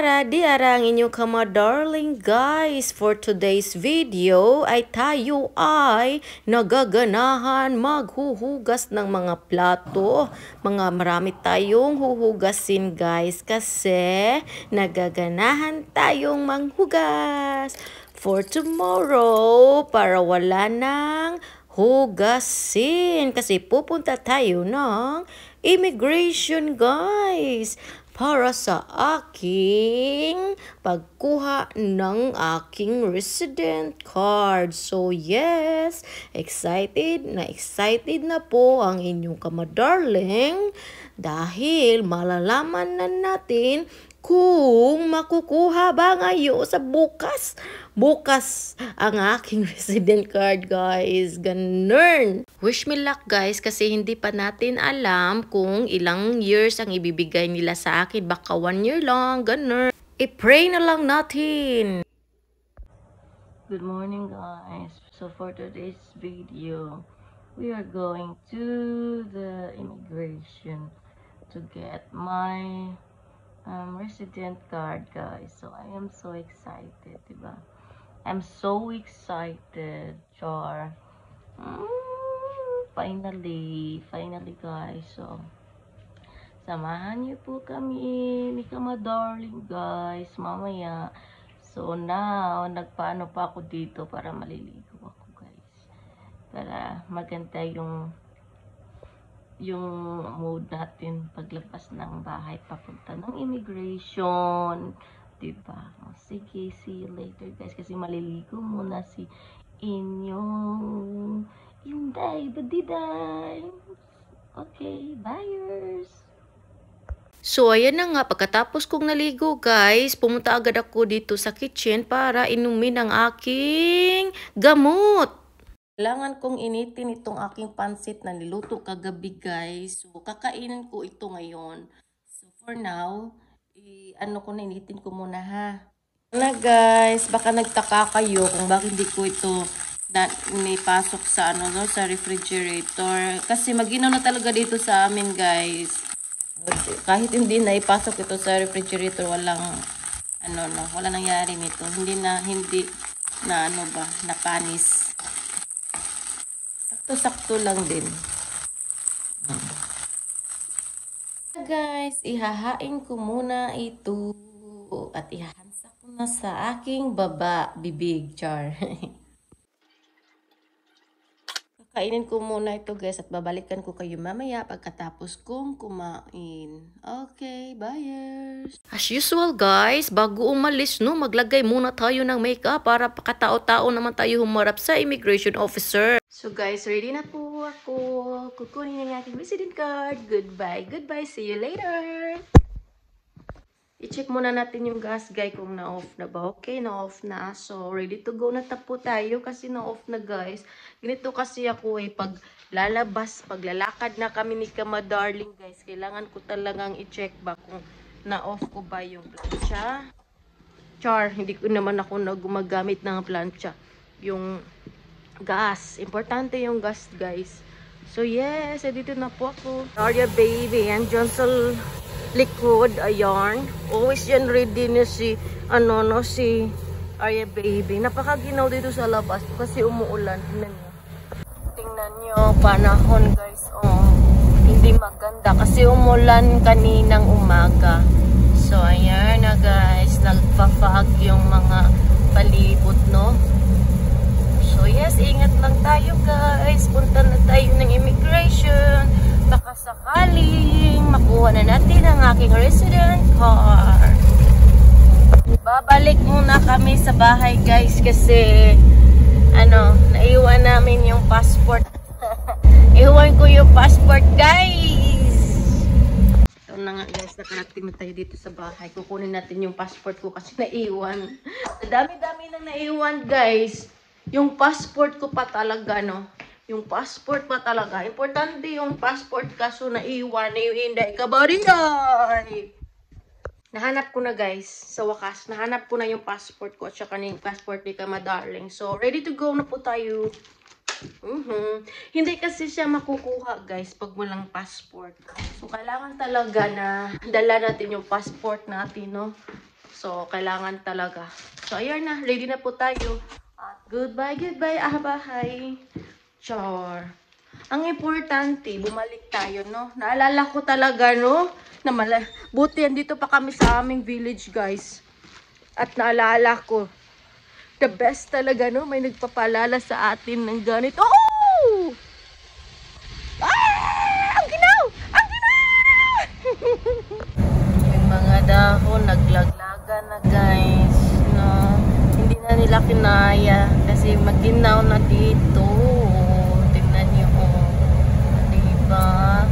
Diara ang inyong kama-darling guys. For today's video ay tayo ay nagaganahan maghuhugas ng mga plato. Marami tayong huhugasin guys kasi nagaganahan tayong manghugas. For tomorrow, para wala nang hugasin kasi pupunta tayo ng immigration guys para sa aking pagkuha ng aking resident card. So yes, excited na po ang inyong kamadarling dahil malalaman na natin kung makukuha ba ngayon sa bukas ang aking resident card guys. Ganun. Wish me luck guys kasi hindi pa natin alam kung ilang years ang ibibigay nila sa akin. Baka 1 year lang. Ganun. I-pray na lang natin. Good morning guys. So for today's video, we are going to the immigration to get my resident card guys. So I am so excited, diba? I'm so excited, Char. Finally guys. So samahan niyo po kami ni kamadarling guys mamaya. So now nagpaano pa ako dito para maliligo ako guys, para maganda yung mood natin paglabas ng bahay papunta ng immigration, diba? Sige, see you later guys kasi maliligo muna si inyong Inday Badiday. Okay, buyers. So, ayan na nga, pagkatapos kong naligo guys, pumunta agad ako dito sa kitchen para inumin ang aking gamot. Kailangan kong initin itong aking pansit na niluto kagabi guys. So, kakainin ko ito ngayon. So, for now, initin ko muna ha. Na guys, baka nagtaka kayo kung bakit hindi ko ito nipasok sa sa refrigerator. Kasi maginaw na talaga dito sa amin guys. Kahit hindi na ipasok ito sa refrigerator, wala nangyari nito. Hindi na napanis. Sakto lang din. Guys, ihahain ko muna ito at ihahansa ko na sa aking bibig, Char. Kainin ko muna ito guys at babalikan ko kayo mamaya pagkatapos kong kumain. Okay, buyers! As usual guys, bago umalis maglagay muna tayo ng makeup para pakatao-tao naman tayo humarap sa immigration officer. So guys, ready na po ako. Kukunin ang aking resident card. Goodbye, see you later! I-check muna natin yung gas guys kung na-off na ba. Okay, na-off na. So, ready to go na tapo tayo kasi na-off na guys. Ganito kasi ako pag paglalakad na kami ni kamadarling guys, kailangan ko talagang i-check ba kung na-off ko ba yung plancha. Char, hindi ko naman ako gumagamit ng plancha. Yung gas. Importante yung gas guys. So, yes, dito na po ako. Arya baby and Johnson liquid, ayan. Always yan ready na si Arya baby. Napakaginaw dito sa labas kasi umuulan. Tingnan nyo, panahon guys. Hindi maganda kasi umulan kaninang umaga. So, ayan na guys. Nagpa-fog yung mga palibot, no? So, yes, ingat lang tayo guys. Punta na tayo ng immigration. Baka sakaling makuha na natin ang aking resident card. Babalik muna kami sa bahay guys kasi naiwan namin yung passport. Iwan ko yung passport guys. Ito na nga guys, nakarating na tayo dito sa bahay. Kukunin natin yung passport ko kasi naiwan. Dami-dami nang naiwan guys. Yung passport ko pa talaga yung passport pa talaga. Importante yung passport kaso naiwan na yung Inday Kabariday. Nahanap ko na guys. Sa wakas, nahanap ko na yung passport ko at saka yung passport ni kamadarling. So, ready to go na po tayo. Hindi kasi siya makukuha guys pag walang passport. So, kailangan talaga na dala natin yung passport natin, So, kailangan talaga. So, ayan na. Ready na po tayo. At goodbye, bahay. Char. Ang importante, bumalik tayo, no? Naalala ko talaga, no? Buti andito pa kami sa aming village, guys. At naalala ko, the best talaga, no? May nagpapalala sa atin ng ganito. Oh! Ah! Ang ginaw! Ang ginaw! Yung mga dahon, naglaglagan na, guys. No? Hindi na nila kinaya kasi maginaw na dito. Tingnan niyo, oh. Diba?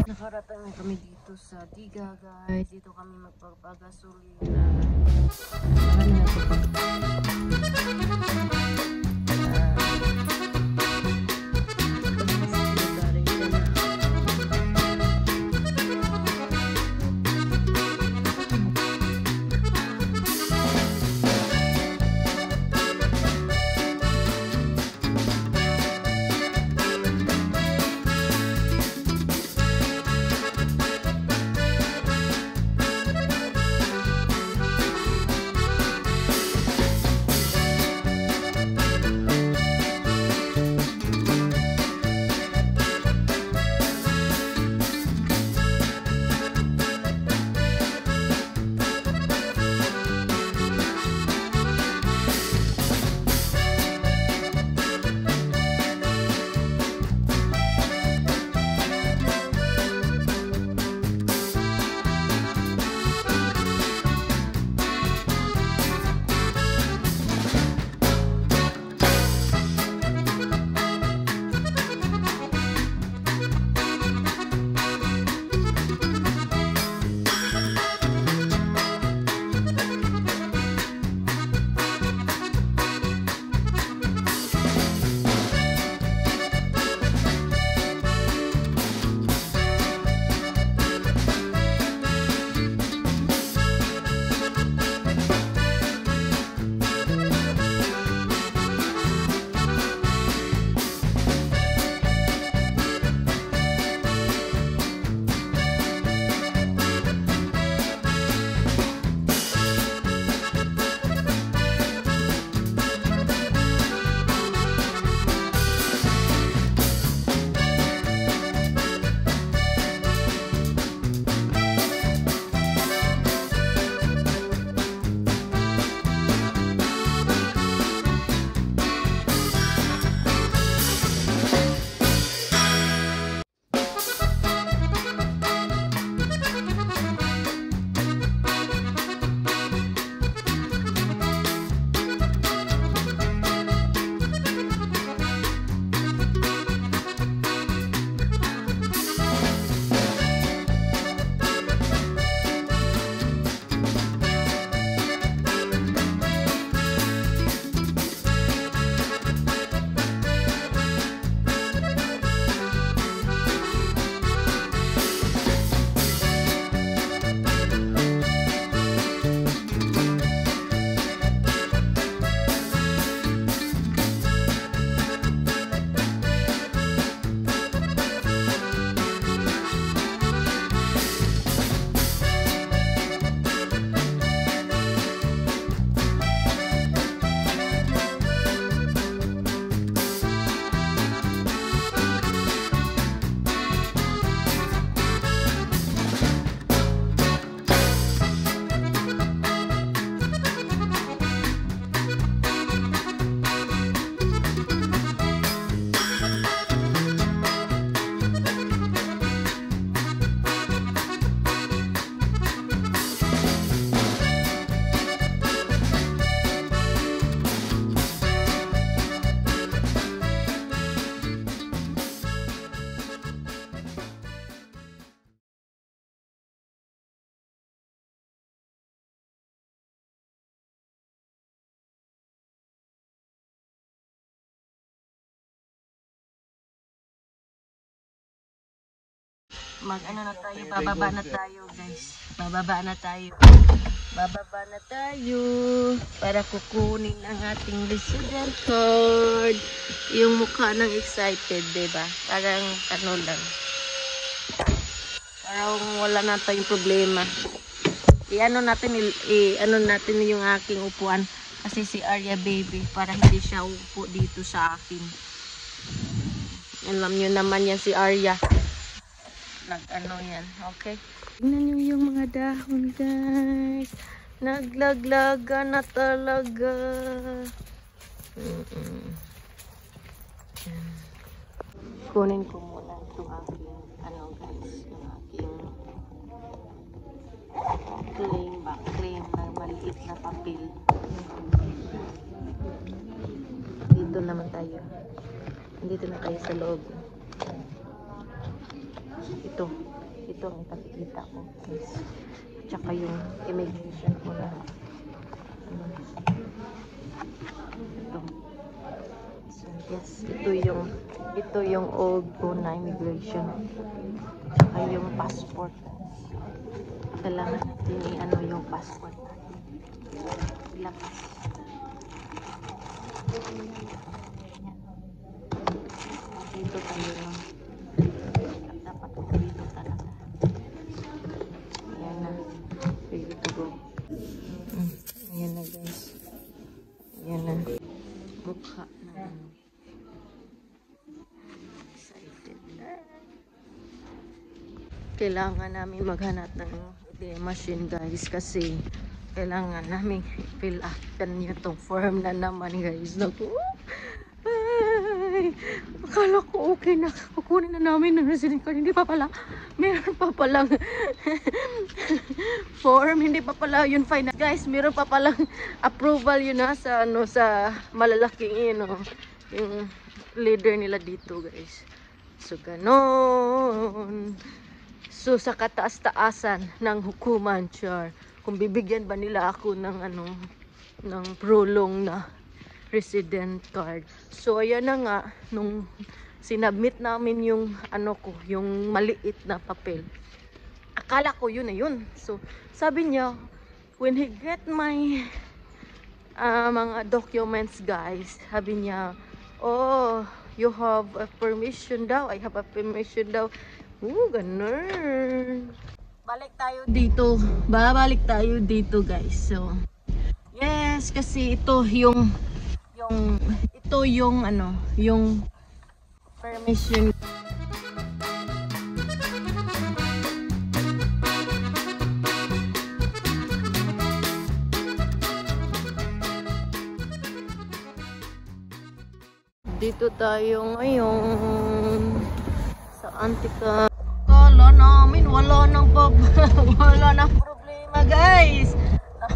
Nakarating na kami dito sa Diga, guys. Dito kami magpapagasolina. Marami na po Ano na tayo, bababa na tayo guys. Bababa na tayo. Bababa na tayo para kukunin ang ating resident card. Yung mukha ng excited, diba? Parang ano lang. Parang wala na tayong problema. I-ano natin yung aking upuan. Kasi si Arya baby, para hindi siya upo dito sa akin. Alam nyo naman yan si Arya. Nag-ano yan, okay? Tingnan nyo yung mga dahon guys. Naglaglaga na talaga. Kunin ko muna itong aking guys, yung aking claim na maliit na papel. Dito naman tayo. Dito na tayo sa loob. Ito ang ipakikita ko guys. Tsaka yung immigration ko na ito. So yes, ito yung old ko na immigration. Tsaka yung passport. Kailangan natin yung passport natin. Ilakas. Dito tayo lang. Dapat dito talaga. Ayan na. Ready to go. Ayan na guys. Ayan na. Mukha na excited na. Kailangan namin maghanap ng machine guys kasi kailangan namin fill up itong form na naman guys. Naku. Ay, akala ko okay na. Kukunin na namin ng resident card. Hindi pa pala. Meron pa palang form. Hindi pa pala yun final. Guys, meron pa palang approval yun sa malalaking yung leader nila dito guys. So, ganon. So, sa kataas-taasan ng hukuman, char. Kung bibigyan ba nila ako ng ng prolong na resident card. So, ayan na nga, nung sinabmit namin yung yung maliit na papel. Akala ko yun na yun. So, sabi niya, when he get my mga documents, guys, sabi niya, oh, you have a permission daw. I have a permission daw. Ganun. Balik tayo dito. Babalik tayo dito, guys. So, yes, kasi ito yung permission. Dito tayo ngayon sa Antica. Kala namin wala nang problema guys.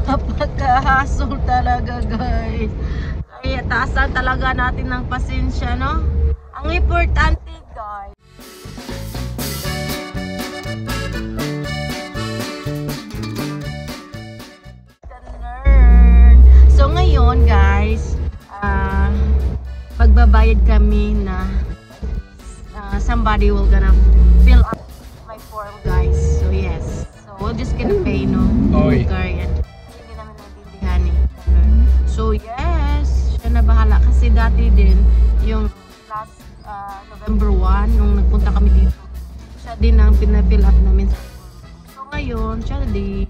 Napaka-hassle talaga guys. Kaya taasan talaga natin ng pasensya, no? Ang importante guys. So ngayon guys, magbabayad kami na somebody will gonna fill up my form guys. So yes, so we're just gonna pay, no? Hindi namin naintindihan eh. So yes, siya na bahala kasi dati din yung last November 1 nung nagpunta kami dito, siya din ang pina-fill up namin. So ngayon siya din.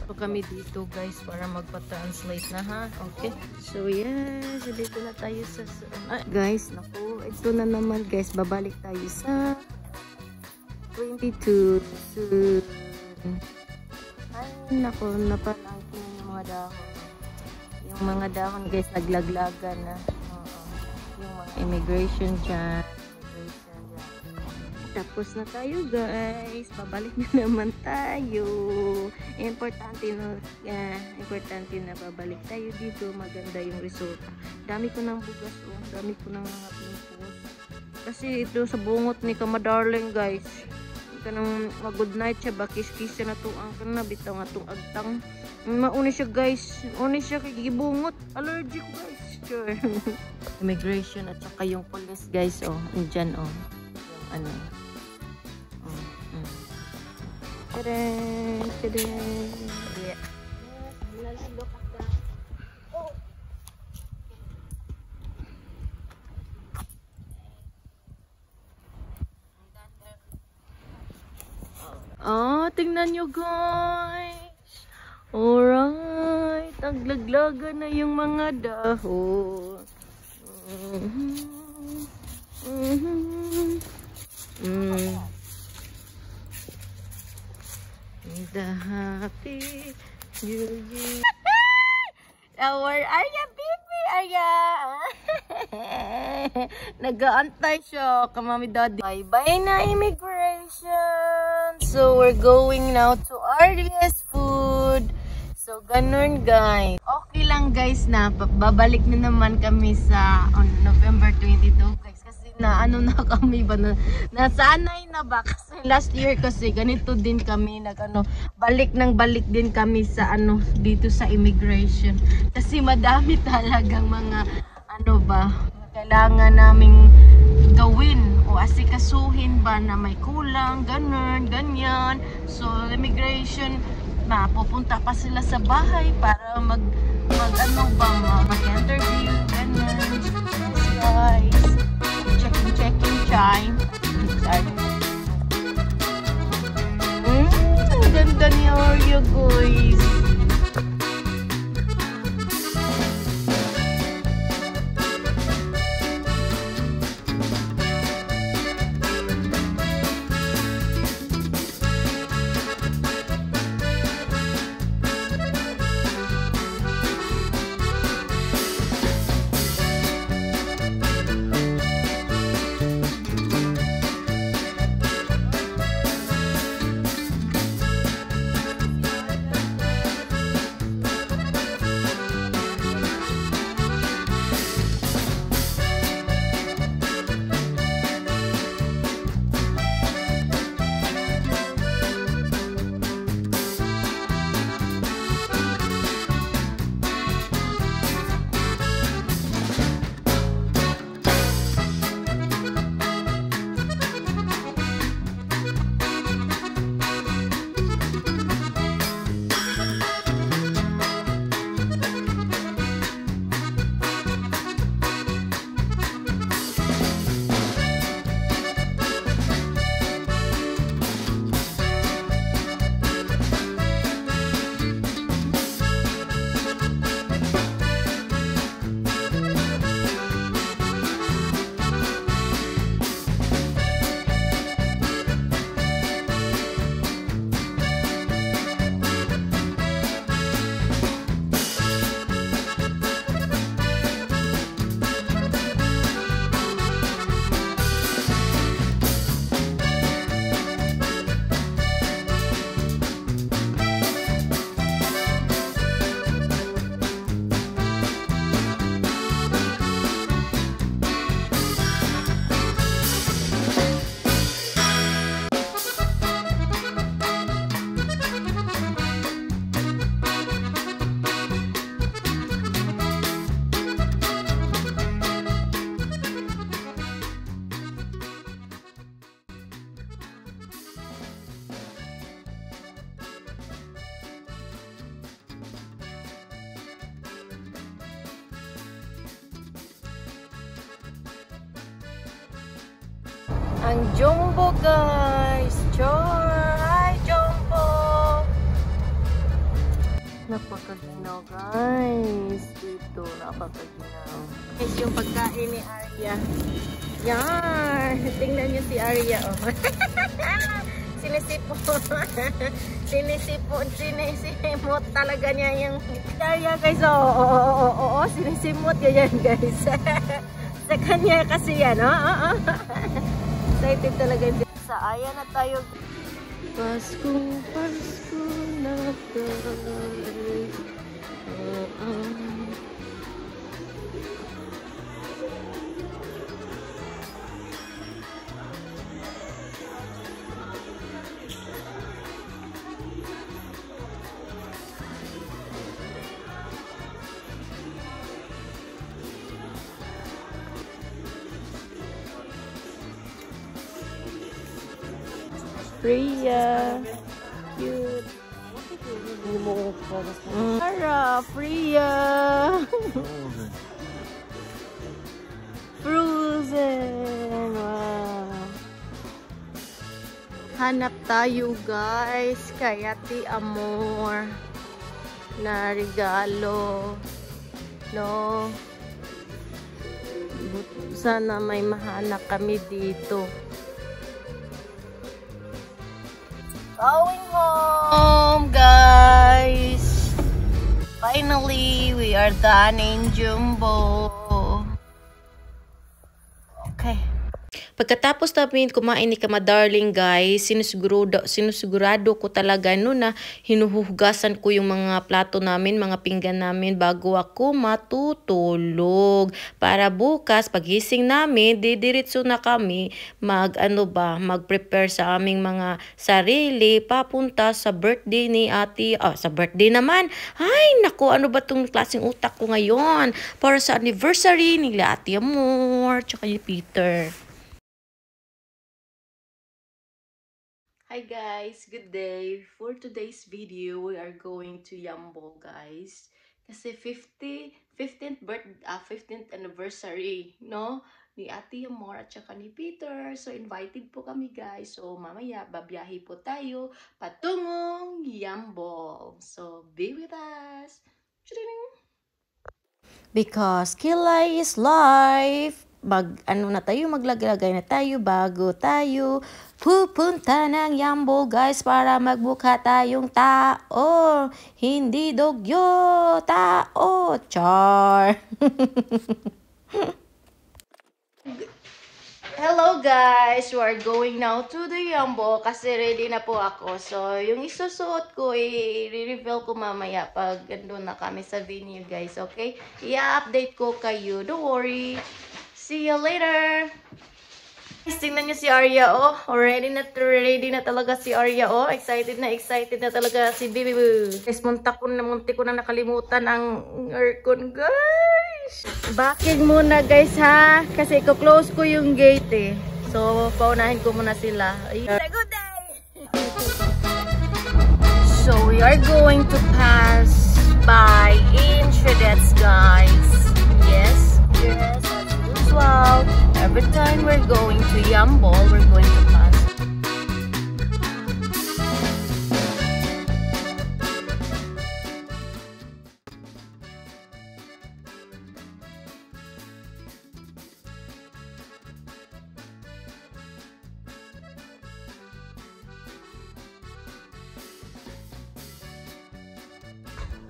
So kami dito guys para magpa-translate na, ha. Okay, so yes, dito na tayo sa guys, naku, ito na naman guys, babalik tayo sa 22. So ay naku, napalangkin yung mga dahon. Yung mga dahon guys, naglaglagan na. Yung mga immigration dyan. Tapos na tayo guys, babalik na naman tayo. Importante na babalik tayo dito. Maganda yung resulta. Dami ko ng bugas, dami ko ng mga pimpos. Kasi ito sa bungot ni Kamadarling guys, kanang mag-good night siya, bakis-kis na to ang kana bitaw nga tong agtang. Mauni siya guys, uni siya kay gibungot, allergic guys. Sure. Immigration at saka yung police guys, andyan yung Ta-da! Ta-da! Yeah. Let's look at that. Oh, tingnan nyo guys. Alright. Naglaglagan na yung mga dahon. The happy New Year. Where are ya, baby? Arya? Nag-aantay siya ka mami daddy. Bye-bye na immigration. So we're going now to Arya's food. So ganun guys. Okay lang guys na babalik na naman kami sa on November 22 guys kasi na ano na kami ba na nasanay na ba kasi last year kasi ganito din kami balik din kami sa dito sa immigration kasi madami talagang mga kailangan naming gawin o asikasuhin ba na may kulang ganyan. So immigration pupunta pa sila sa bahay para mag-interview ganun. Guys, checking time. Ang ganda ni Oreo guys. Ang Jumbo guys. Hi Jumbo. Napakaginaw guys. Dito napakaginaw. Guys yung pagkain ni Arya. Yan. Tingnan niyo si Arya. Oh. Sinisimot talaga niya yung Arya guys. Oo. Sinisimot yan guys. Sa kanya kasi yan. Excited talaga siya. Sa Aya na tayo. Pasko na tayo. Priya. cute. Tara, Freya. Frozen. Wow. Hanap tayo guys. Kaya Ate Amor na regalo. No. Sana may mahanap kami dito. Going home, guys. Finally, we are done in Jumbo. Okay. Pagkatapos namin kumain ni Kama Darling guys, sinusigurado ko talaga na hinuhugasan ko yung mga plato namin, mga pinggan namin bago ako matutulog. Para bukas, pagising namin, didiretso na kami mag-prepare sa aming mga sarili, papunta sa birthday ni ate. Sa birthday naman. Ay, naku, ano ba tong klaseng utak ko ngayon? Para sa anniversary nila Ate Amor, tsaka ni Peter. Hi guys, good day. For today's video, we are going to Yambo guys. Kasi 15th anniversary, no? Ni Ate Amor at saka ni Peter. So invited po kami guys. So mamaya babiyahe po tayo patungong Yambo. So be with us. Because Kilay is life. Maglagay na tayo bago tayo pupunta ng Yambo guys para magbuka tayong tao. Hindi dogyo, tao. Char. Hello guys, we are going now to the Yambo kasi ready na po ako. So, yung isusuot ko, i-reveal ko mamaya pag andun na kami sa venue guys, okay? I-update ko kayo, don't worry. See you later! Guys, tingnan niyo si Arya, oh. Ready na talaga si Arya, oh. Excited na talaga si Bibi Boo. Guys, munti ko na nakalimutan ang aircon, guys. Backing muna, guys, ha. Kasi i-close ko yung gate, eh. So, paunahin ko muna sila. Good day! So, we are going to pass by Intradets, guys. Yes. Well, every time we're going to Yambo, we're going to pass.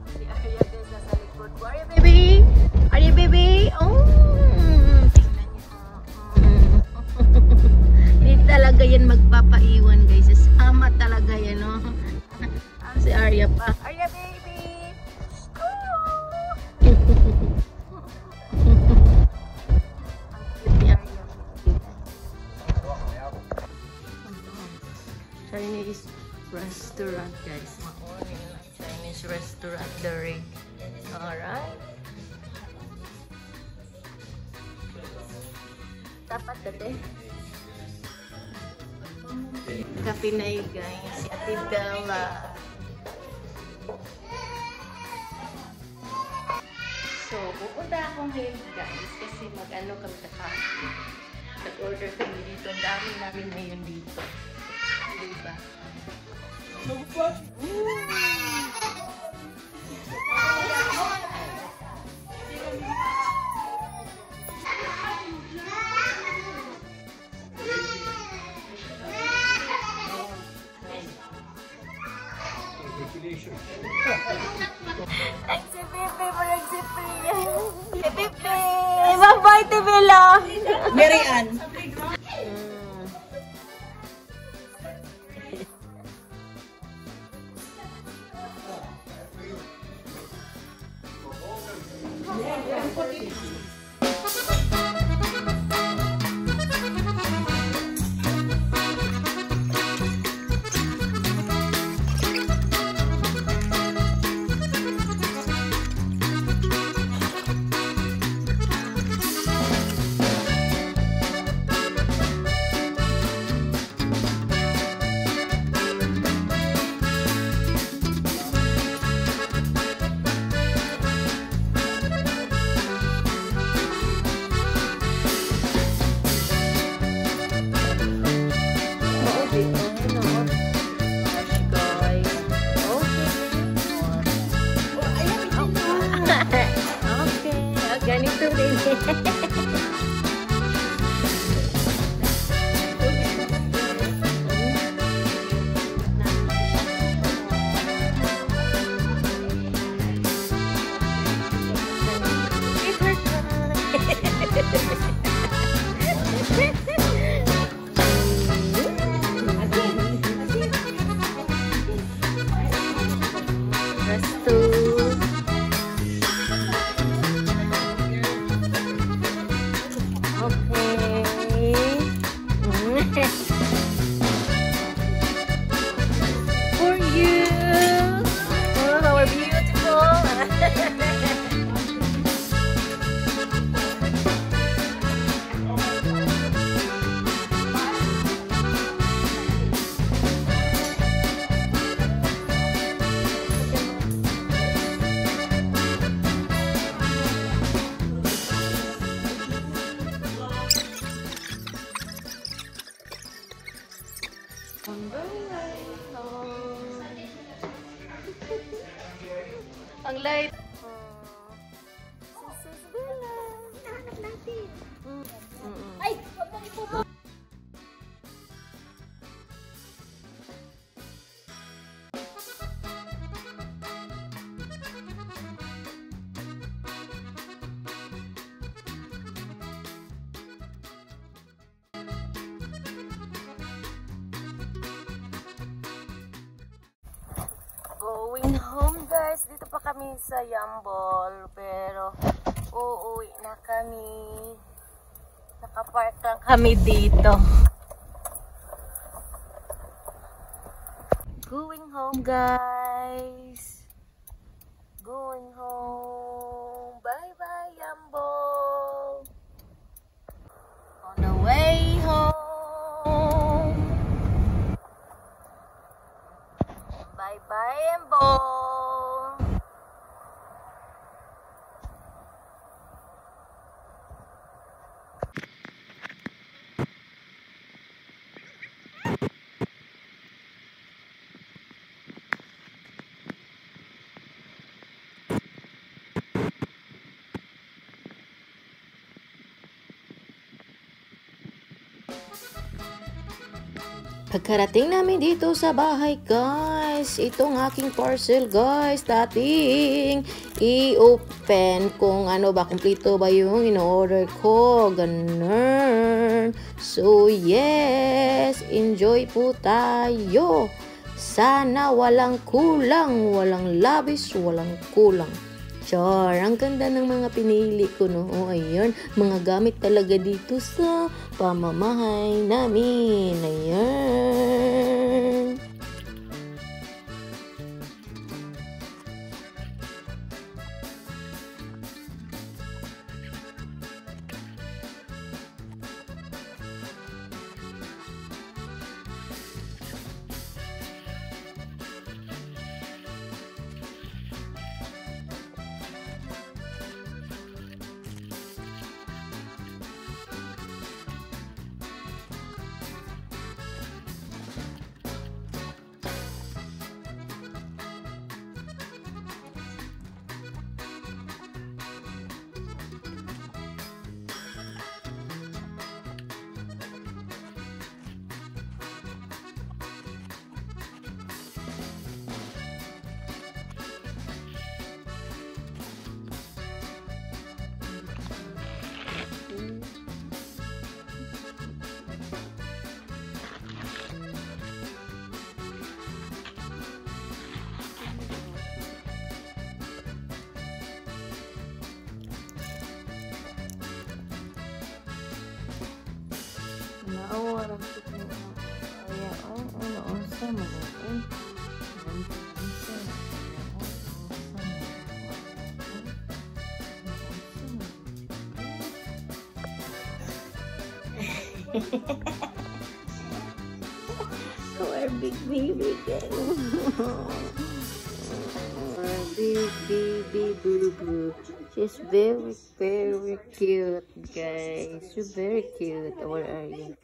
Si Arya guys nasa likod. Arya baby! Arya baby! Oh! Talaga yan magpapaiwan guys. Sama talaga yan, no? Si Arya pa. Arya baby! Chinese restaurant guys. Chinese restaurant, the rig. Alright. Dapat dati. Cafe na yun guys, si Ate Bella. So, pupunta akong ngayon guys kasi mag-ano kami sa cafe. Nag-order kami dito. Ang dami namin ngayon dito. Diba? Bye-bye, Tibela! Mary Ann. For you. Oh, we're beautiful. Ang light. Ay, huwag mong ipumo. Going home guys, dito pa kami sa Yambol, pero uuwi na kami. Nakapark lang kami dito. Going home guys. Going home. Bye bye Yambol. On the way home. Bye bye Yambol. Pagkarating namin dito sa bahay guys, itong aking parcel guys, dating i-open kung ano ba, kumpleto ba yung in-order ko, ganun. So yes, enjoy po tayo. Sana walang kulang, walang labis, walang kulang. Char, ang ganda ng mga pinili ko, no? O, ayun, mga gamit talaga dito sa pamamahay namin. Ayan. Naawa lang ko kung kaya ang sama our big baby again. Our big baby boo boo. She's very cute, guys. She's very cute. Where are you?